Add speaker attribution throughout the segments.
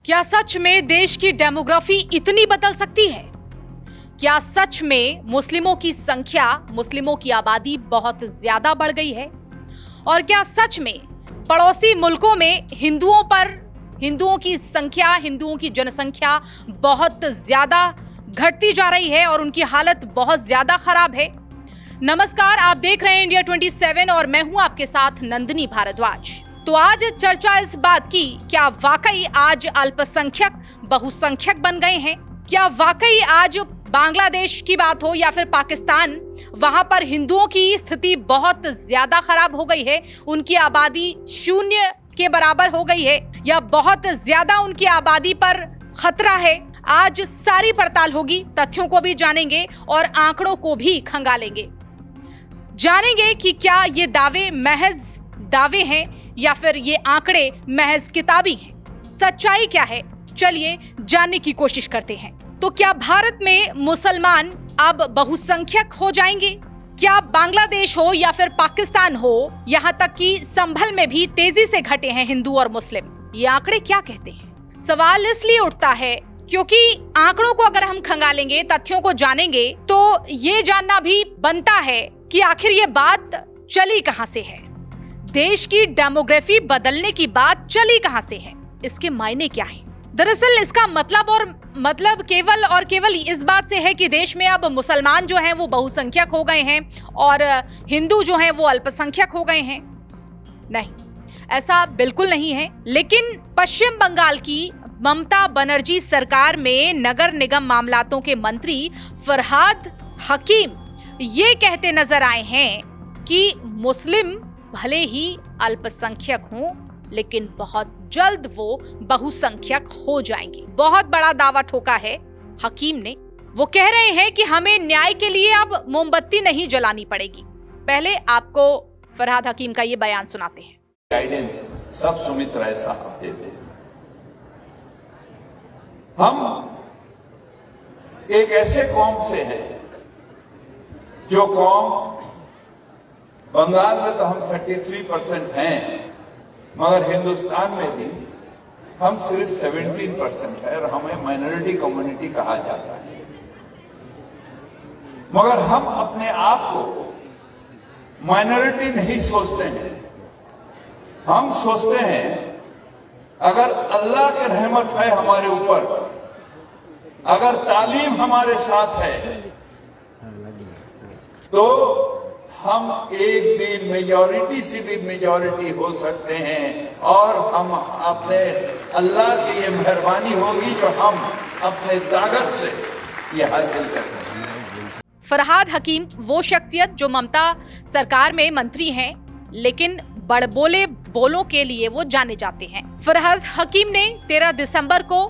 Speaker 1: क्या सच में देश की डेमोग्राफी इतनी बदल सकती है? क्या सच में मुस्लिमों की संख्या, मुस्लिमों की आबादी बहुत ज्यादा बढ़ गई है? और क्या सच में पड़ोसी मुल्कों में हिंदुओं की संख्या, हिंदुओं की जनसंख्या बहुत ज्यादा घटती जा रही है और उनकी हालत बहुत ज्यादा खराब है? नमस्कार, आप देख रहे हैं इंडिया 27 और मैं हूं आपके साथ नंदिनी भारद्वाज। तो आज चर्चा इस बात की, क्या वाकई आज अल्पसंख्यक बहुसंख्यक बन गए हैं? क्या वाकई आज बांग्लादेश की बात हो या फिर पाकिस्तान, वहां पर हिंदुओं की स्थिति बहुत ज्यादा खराब हो गई है, उनकी आबादी शून्य के बराबर हो गई है या बहुत ज्यादा उनकी आबादी पर खतरा है? आज सारी पड़ताल होगी, तथ्यों को भी जानेंगे और आंकड़ों को भी खंगालेंगे। जानेंगे कि क्या ये दावे महज दावे हैं या फिर ये आंकड़े महज किताबी हैं। सच्चाई क्या है, चलिए जानने की कोशिश करते हैं। तो क्या भारत में मुसलमान अब बहुसंख्यक हो जाएंगे? क्या बांग्लादेश हो या फिर पाकिस्तान हो, यहाँ तक कि संभल में भी तेजी से घटे हैं हिंदू और मुस्लिम? ये आंकड़े क्या कहते हैं? सवाल इसलिए उठता है क्योंकि आंकड़ों को अगर हम खंगालेंगे, तथ्यों को जानेंगे, तो ये जानना भी बनता है कि आखिर ये बात चली कहां से है। देश की डेमोग्राफी बदलने की बात चली कहां से है, इसके मायने क्या हैं? दरअसल इसका मतलब केवल इस बात से है कि देश में अब मुसलमान जो हैं वो बहुसंख्यक हो गए हैं और हिंदू जो हैं वो अल्पसंख्यक हो गए हैं। नहीं, ऐसा बिल्कुल नहीं है। लेकिन पश्चिम बंगाल की ममता बनर्जी सरकार में नगर निगम मामलातों के मंत्री फरहाद हकीम ये कहते नजर आए हैं कि मुस्लिम भले ही अल्पसंख्यक हों, लेकिन बहुत जल्द वो बहुसंख्यक हो जाएंगे। बहुत बड़ा दावा ठोका है हकीम ने। वो कह रहे हैं कि हमें न्याय के लिए अब मोमबत्ती नहीं जलानी पड़ेगी। पहले आपको फरहाद हकीम का ये बयान सुनाते हैं।
Speaker 2: गाइडेंस सब सुमित राय साहब देते हैं। हम एक ऐसे कौम से हैं जो कौम, बंगाल में तो हम 33% हैं, मगर हिंदुस्तान में भी हम सिर्फ 17% है और हमें माइनॉरिटी कम्युनिटी कहा जाता है। मगर हम अपने आप को माइनॉरिटी नहीं सोचते हैं। हम सोचते हैं अगर अल्लाह की रहमत है हमारे ऊपर, अगर तालीम हमारे साथ है, तो हम एक दिन मेजॉरिटी से भी मेजॉरिटी हो सकते हैं और हम अपने अल्लाह की ये मेहरबानी होगी जो हम अपने ताकत से ये हासिल करते हैं।
Speaker 1: फरहाद हकीम वो शख्सियत जो ममता सरकार में मंत्री हैं, लेकिन बड़बोले बोलों के लिए वो जाने जाते हैं। फरहाद हकीम ने 13 दिसंबर को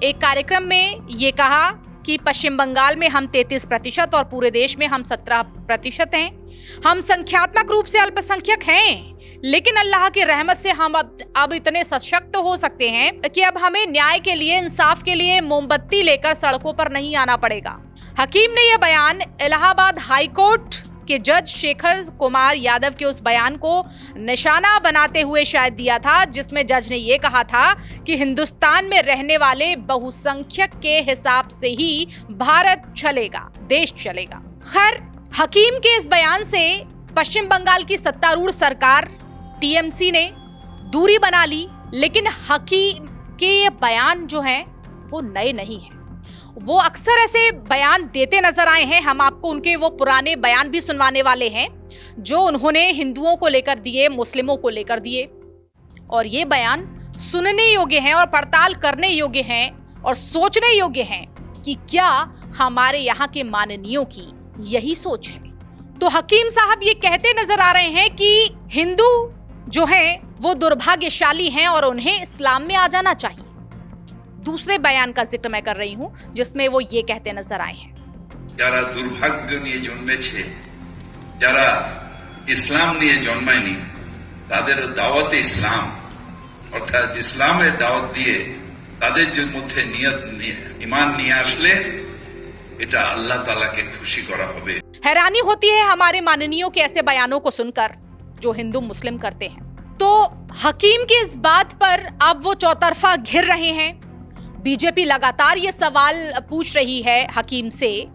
Speaker 1: एक कार्यक्रम में ये कहा कि पश्चिम बंगाल में हम 33% और पूरे देश में हम 17% हैं। हम संख्यात्मक रूप से अल्पसंख्यक हैं, लेकिन अल्लाह की रहमत से हम अब इतने सशक्त हो सकते हैं कि अब हमें न्याय के लिए, इंसाफ के लिए मोमबत्ती लेकर सड़कों पर नहीं आना पड़ेगा। हकीम ने यह बयान इलाहाबाद हाई कोर्ट के जज शेखर कुमार यादव के उस बयान को निशाना बनाते हुए शायद दिया था, जिसमें जज ने यह कहा था कि हिंदुस्तान में रहने वाले बहुसंख्यक के हिसाब से ही भारत चलेगा, देश चलेगा। खैर, हकीम के इस बयान से पश्चिम बंगाल की सत्तारूढ़ सरकार टीएमसी ने दूरी बना ली, लेकिन हकीम के ये बयान जो हैं वो नए नहीं हैं। वो अक्सर ऐसे बयान देते नजर आए हैं। हम आपको उनके वो पुराने बयान भी सुनवाने वाले हैं जो उन्होंने हिंदुओं को लेकर दिए, मुस्लिमों को लेकर दिए, और ये बयान सुनने योग्य हैं और पड़ताल करने योग्य हैं और सोचने योग्य हैं कि क्या हमारे यहाँ के माननीयों की यही सोच है। तो हकीम साहब ये कहते नजर आ रहे हैं कि हिंदू जो हैं वो दुर्भाग्यशाली हैं और उन्हें इस्लाम में आ जाना चाहिए। दूसरे बयान का जिक्र मैं कर रही हूँ जिसमें वो ये कहते नजर आए हैं,
Speaker 3: যারা দুর্ভাগ্য নিয়ে জন্মেছে, যারা ইসলাম নিয়ে জন্মায়নি, তাদের দাওয়াতে ইসলাম অর্থাৎ ইসলামের দাওয়াত দিয়ে তাদের মধ্যে নিয়ত ঈমান নিয়ে আসলে এটা আল্লাহ তাআলাকে খুশি করা হবে।
Speaker 1: हैरानी होती है हमारे माननीयों के ऐसे बयानों को सुनकर जो हिंदू मुस्लिम करते हैं। तो हकीम की इस बात पर अब वो चौतरफा घिर रहे हैं बीजेपी लगातार ये सवाल पूछ रही है हकीम से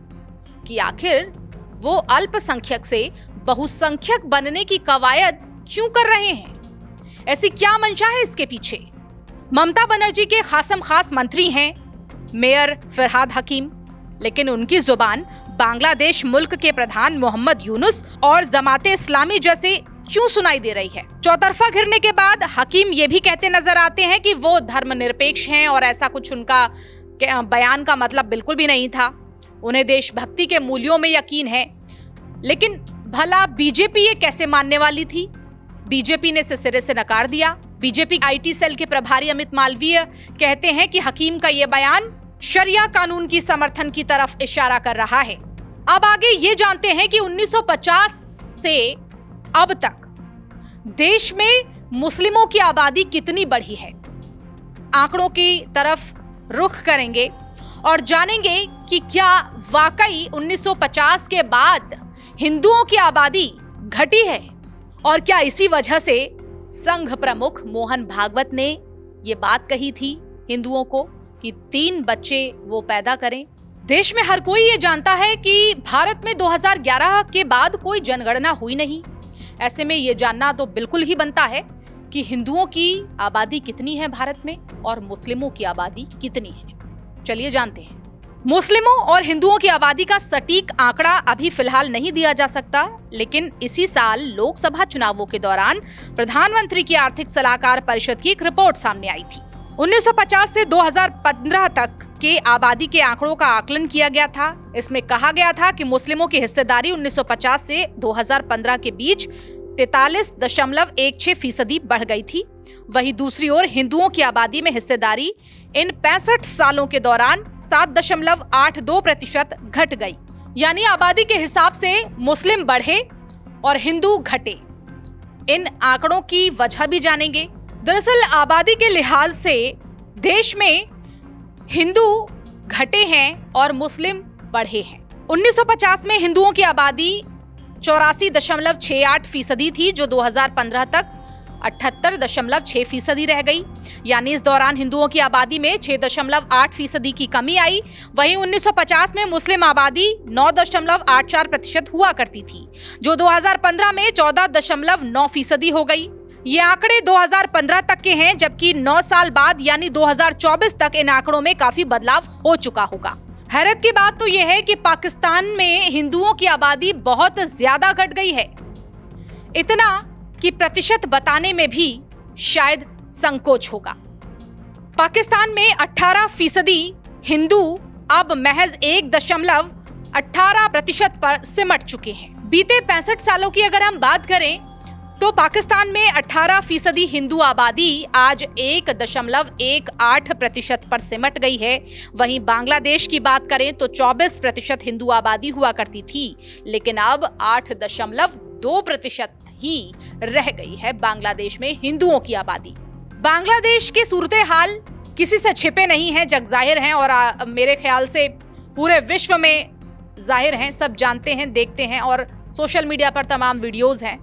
Speaker 1: कि आखिर वो अल्पसंख्यक से बहुसंख्यक बनने की कवायद क्यों कर रहे हैं? ऐसी क्या मंशा है इसके पीछे? ममता बनर्जी के खासम खास मंत्री हैं मेयर फरहाद हकीम, लेकिन उनकी जुबान बांग्लादेश मुल्क के प्रधान मोहम्मद यूनुस और जमाते इस्लामी जैसे क्यों सुनाई दे रही है? चौतरफा घिरने के बाद हकीम ये भी कहते नजर आते हैं कि वो धर्मनिरपेक्ष हैं और ऐसा कुछ उनका बयान का मतलब बिल्कुल भी नहीं था। उन्हें देशभक्ति के मूल्यों में यकीन है। लेकिन भला बीजेपी ये कैसे मानने वाली थी? बीजेपी ने इसे सिरे से नकार दिया। बीजेपी आईटी सेल के प्रभारी अमित मालवीय कहते हैं कि हकीम का ये बयान शरिया कानून की समर्थन की तरफ इशारा कर रहा है। अब आगे ये जानते हैं कि 1950 से अब तक देश में मुस्लिमों की आबादी कितनी बढ़ी है। आंकड़ों की तरफ रुख करेंगे और जानेंगे कि क्या वाकई 1950 के बाद हिंदुओं की आबादी घटी है और क्या इसी वजह से संघ प्रमुख मोहन भागवत ने ये बात कही थी हिंदुओं को कि 3 बच्चे वो पैदा करें। देश में हर कोई ये जानता है कि भारत में 2011 के बाद कोई जनगणना हुई नहीं। ऐसे में ये जानना तो बिल्कुल ही बनता है कि हिंदुओं की आबादी कितनी है भारत में और मुस्लिमों की आबादी कितनी है। चलिए जानते हैं। मुस्लिमों और हिंदुओं की आबादी का सटीक आंकड़ा अभी फिलहाल नहीं दिया जा सकता, लेकिन इसी साल लोकसभा चुनावों के दौरान प्रधानमंत्री की आर्थिक सलाहकार परिषद की एक रिपोर्ट सामने आई थी। 1950 से 2015 तक के आबादी के आंकड़ों का आकलन किया गया था। इसमें कहा गया था कि मुस्लिमों की हिस्सेदारी 1950 से 2015 के बीच 43.16% बढ़ गई थी। वहीं दूसरी ओर हिंदुओं की आबादी में हिस्सेदारी इन 65 सालों के दौरान 7.82% घट गई। यानी आबादी के हिसाब से मुस्लिम बढ़े और हिंदू घटे। इन आंकड़ों की वजह भी जानेंगे। दरअसल आबादी के लिहाज से देश में हिंदू घटे हैं और मुस्लिम बढ़े हैं। 1950 में हिंदुओं की आबादी 84.68% थी, जो 2015 तक 78.6% रह गई। यानी इस दौरान हिंदुओं की आबादी में 6.8% की कमी आई। वहीं 1950 में मुस्लिम आबादी 9.84% हुआ करती थी, जो 2015 में 14.9% हो गई। ये आंकड़े 2015 तक के हैं, जबकि 9 साल बाद यानी 2024 तक इन आंकड़ों में काफी बदलाव हो चुका होगा। हैरत की बात तो यह है कि पाकिस्तान में हिंदुओं की आबादी बहुत ज्यादा घट गई है, इतना कि प्रतिशत बताने में भी शायद संकोच होगा। पाकिस्तान में 18% हिंदू अब महज 1.18% पर सिमट चुके हैं। बीते 65 सालों की अगर हम बात करें तो पाकिस्तान में 18% हिंदू आबादी आज 1.18% पर सिमट गई है। वहीं बांग्लादेश की बात करें तो 24% हिंदू आबादी हुआ करती थी, लेकिन अब 8.2% ही रह गई है बांग्लादेश में हिंदुओं की आबादी। बांग्लादेश के सूरत हाल किसी से छिपे नहीं है, जग जाहिर हैं और मेरे ख्याल से पूरे विश्व में जाहिर हैं, सब जानते हैं, देखते हैं और सोशल मीडिया पर तमाम वीडियोस हैं।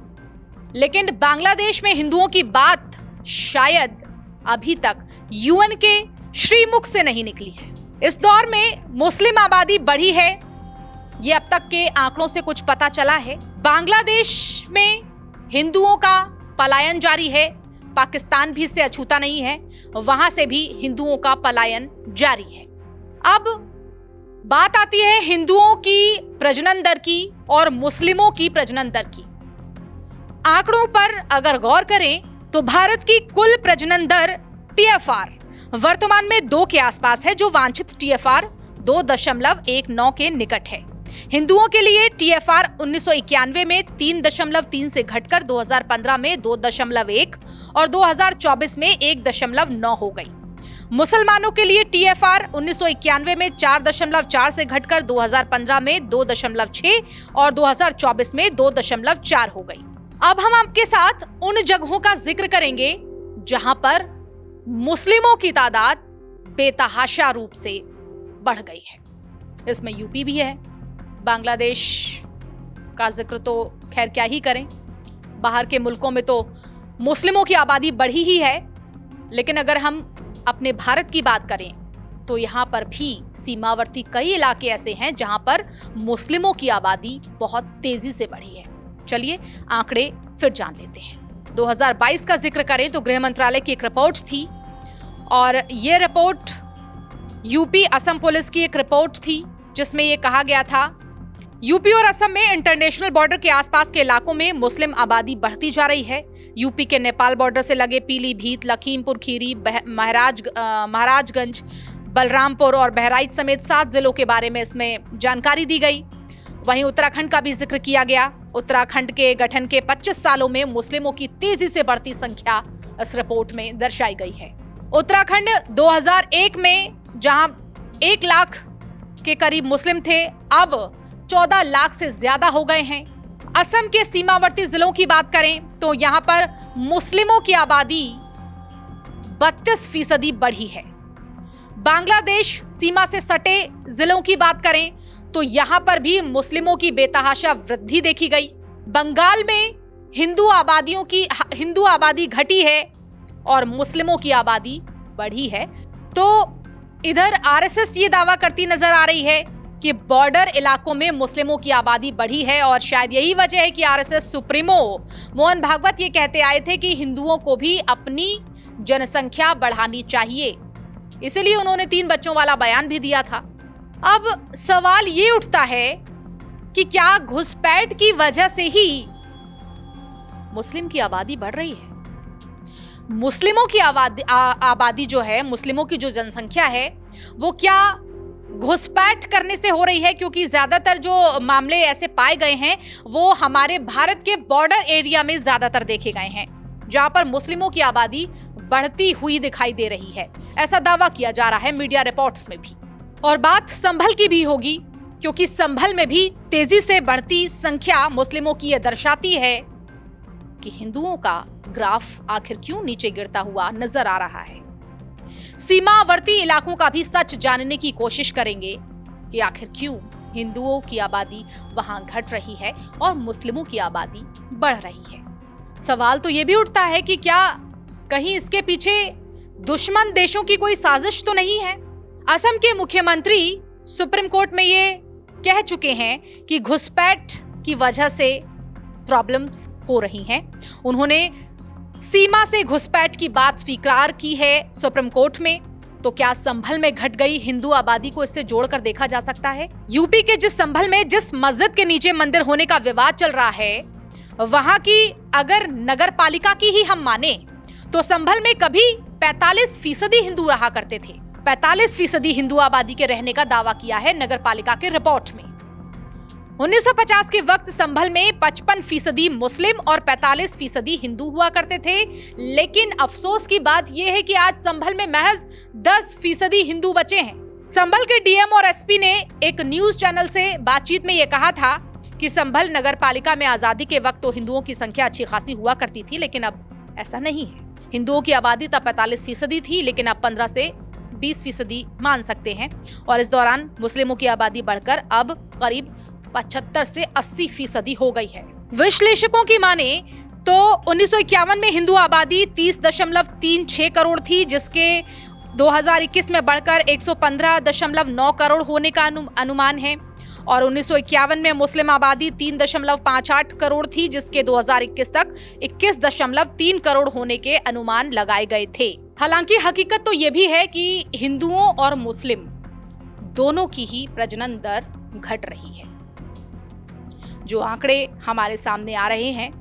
Speaker 1: लेकिन बांग्लादेश में हिंदुओं की बात शायद अभी तक यूएन के श्रीमुख से नहीं निकली है। इस दौर में मुस्लिम आबादी बढ़ी है, ये अब तक के आंकड़ों से कुछ पता चला है। बांग्लादेश में हिंदुओं का पलायन जारी है, पाकिस्तान भी इससे अछूता नहीं है, वहां से भी हिंदुओं का पलायन जारी है। अब बात आती है हिंदुओं की प्रजनन दर की और मुस्लिमों की प्रजनन दर की। आंकड़ों पर अगर गौर करें तो भारत की कुल प्रजनन दर टीएफआर वर्तमान में 2 के आसपास है, जो वांछित टीएफआर 2.19 के निकट है। हिंदुओं के लिए टीएफआर 1991 में 3.3 से घटकर 2015 में 2.1 और 2024 में 1.9 हो गई। मुसलमानों के लिए टीएफआर 1991 में 4.4 से घटकर 2015 में 2.6 और 2024 में 2.4 हो गई। अब हम आपके साथ उन जगहों का जिक्र करेंगे जहां पर मुस्लिमों की तादाद बेतहाशा रूप से बढ़ गई है। इसमें यूपी भी है, बांग्लादेश का जिक्र तो खैर क्या ही करें, बाहर के मुल्कों में तो मुस्लिमों की आबादी बढ़ी ही है। लेकिन अगर हम अपने भारत की बात करें तो यहाँ पर भी सीमावर्ती कई इलाके ऐसे हैं जहां पर मुस्लिमों की आबादी बहुत तेजी से बढ़ी है। चलिए आंकड़े फिर जान लेते हैं। 2022 का जिक्र करें तो गृह मंत्रालय की एक रिपोर्ट थी और ये रिपोर्ट यूपी असम पुलिस की एक रिपोर्ट थी जिसमें यह कहा गया था यूपी और असम में इंटरनेशनल बॉर्डर के आसपास के इलाकों में मुस्लिम आबादी बढ़ती जा रही है। यूपी के नेपाल बॉर्डर से लगे पीलीभीत, लखीमपुर खीरी, महाराजगंज, बलरामपुर और बहराइच समेत 7 जिलों के बारे में इसमें जानकारी दी गई। वहीं उत्तराखंड का भी जिक्र किया गया। उत्तराखंड के गठन के 25 सालों में मुस्लिमों की तेजी से बढ़ती संख्या इस रिपोर्ट में दर्शाई गई है। उत्तराखंड 2001 में जहां 1 लाख के करीब मुस्लिम थे, अब 14 लाख से ज्यादा हो गए हैं। असम के सीमावर्ती जिलों की बात करें तो यहां पर मुस्लिमों की आबादी 32% बढ़ी है। बांग्लादेश सीमा से सटे जिलों की बात करें तो यहां पर भी मुस्लिमों की बेतहाशा वृद्धि देखी गई। बंगाल में हिंदू आबादी घटी है और मुस्लिमों की आबादी बढ़ी है। तो इधर आरएसएस ये दावा करती नजर आ रही है कि बॉर्डर इलाकों में मुस्लिमों की आबादी बढ़ी है और शायद यही वजह है कि आरएसएस सुप्रीमो मोहन भागवत ये कहते आए थे कि हिंदुओं को भी अपनी जनसंख्या बढ़ानी चाहिए, इसलिए उन्होंने 3 बच्चों वाला बयान भी दिया था। अब सवाल ये उठता है कि क्या घुसपैठ की वजह से ही मुस्लिम की आबादी बढ़ रही है? मुस्लिमों की आबादी जो है, मुस्लिमों की जो जनसंख्या है, वो क्या घुसपैठ करने से हो रही है? क्योंकि ज्यादातर जो मामले ऐसे पाए गए हैं वो हमारे भारत के बॉर्डर एरिया में ज्यादातर देखे गए हैं जहां पर मुस्लिमों की आबादी बढ़ती हुई दिखाई दे रही है। ऐसा दावा किया जा रहा है मीडिया रिपोर्ट्स में भी। और बात संभल की भी होगी क्योंकि संभल में भी तेजी से बढ़ती संख्या मुस्लिमों की यह दर्शाती है कि हिंदुओं का ग्राफ आखिर क्यों नीचे गिरता हुआ नजर आ रहा है। सीमावर्ती इलाकों का भी सच जानने की कोशिश करेंगे कि आखिर क्यों हिंदुओं की आबादी वहां घट रही है और मुस्लिमों की आबादी बढ़ रही है। सवाल तो यह भी उठता है कि क्या कहीं इसके पीछे दुश्मन देशों की कोई साजिश तो नहीं है? असम के मुख्यमंत्री सुप्रीम कोर्ट में ये कह चुके हैं कि घुसपैठ की वजह से प्रॉब्लम्स हो रही हैं। उन्होंने सीमा से घुसपैठ की बात स्वीकार की है सुप्रीम कोर्ट में। तो क्या संभल में घट गई हिंदू आबादी को इससे जोड़कर देखा जा सकता है? यूपी के जिस संभल में जिस मस्जिद के नीचे मंदिर होने का विवाद चल रहा है, वहां की अगर नगर पालिका की ही हम माने तो संभल में कभी 45% हिंदू रहा करते थे। 45% हिंदू आबादी के रहने का दावा किया है नगर पालिका के रिपोर्ट में। 1950 के वक्त संभल में 55% मुस्लिम और 45% हिंदू हुआ करते थे। लेकिन अफसोस की बात यह है कि आज संभल में महज 10% हिंदू बचे हैं। संभल के डीएम और एसपी ने एक न्यूज चैनल से बातचीत में यह कहा था कि संभल नगर पालिका में आजादी के वक्त तो हिंदुओं की संख्या अच्छी खासी हुआ करती थी, लेकिन अब ऐसा नहीं है। हिंदुओं की आबादी तब 45% थी, लेकिन अब 15 से 20% मान सकते हैं। और इस दौरान मुस्लिमों की आबादी बढ़कर अब करीब 75 से 80% हो गई है। विश्लेषकों की माने तो 1951 में हिंदू आबादी 30.36 करोड़ थी, जिसके 2021 में बढ़कर 115.9 करोड़ होने का अनुमान है। और 1951 में मुस्लिम आबादी 3.58 करोड़ थी, जिसके 2021 तक 21.3 करोड़ होने के अनुमान लगाए गए थे। हालांकि हकीकत तो यह भी है कि हिंदुओं और मुस्लिम दोनों की ही प्रजनन दर घट रही है। जो आंकड़े हमारे सामने आ रहे हैं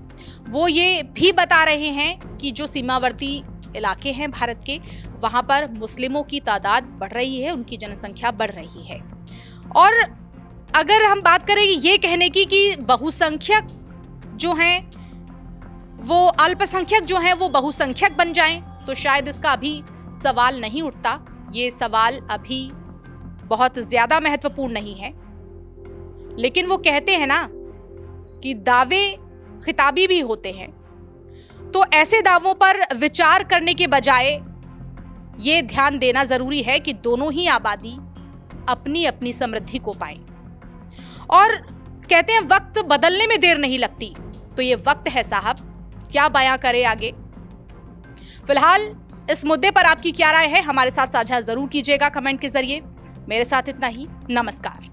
Speaker 1: वो ये भी बता रहे हैं कि जो सीमावर्ती इलाके हैं भारत के, वहां पर मुस्लिमों की तादाद बढ़ रही है, उनकी जनसंख्या बढ़ रही है। और अगर हम बात करें ये कहने की कि बहुसंख्यक जो हैं वो अल्पसंख्यक जो हैं वो बहुसंख्यक बन जाएं, तो शायद इसका अभी सवाल नहीं उठता। ये सवाल अभी बहुत ज्यादा महत्वपूर्ण नहीं है। लेकिन वो कहते हैं ना कि दावे खिताबी भी होते हैं, तो ऐसे दावों पर विचार करने के बजाय ये ध्यान देना जरूरी है कि दोनों ही आबादी अपनी अपनी समृद्धि को पाएं। और कहते हैं वक्त बदलने में देर नहीं लगती, तो ये वक्त है साहब, क्या बयां करे आगे। फिलहाल इस मुद्दे पर आपकी क्या राय है हमारे साथ साझा जरूर कीजिएगा कमेंट के जरिए। मेरे साथ इतना ही, नमस्कार।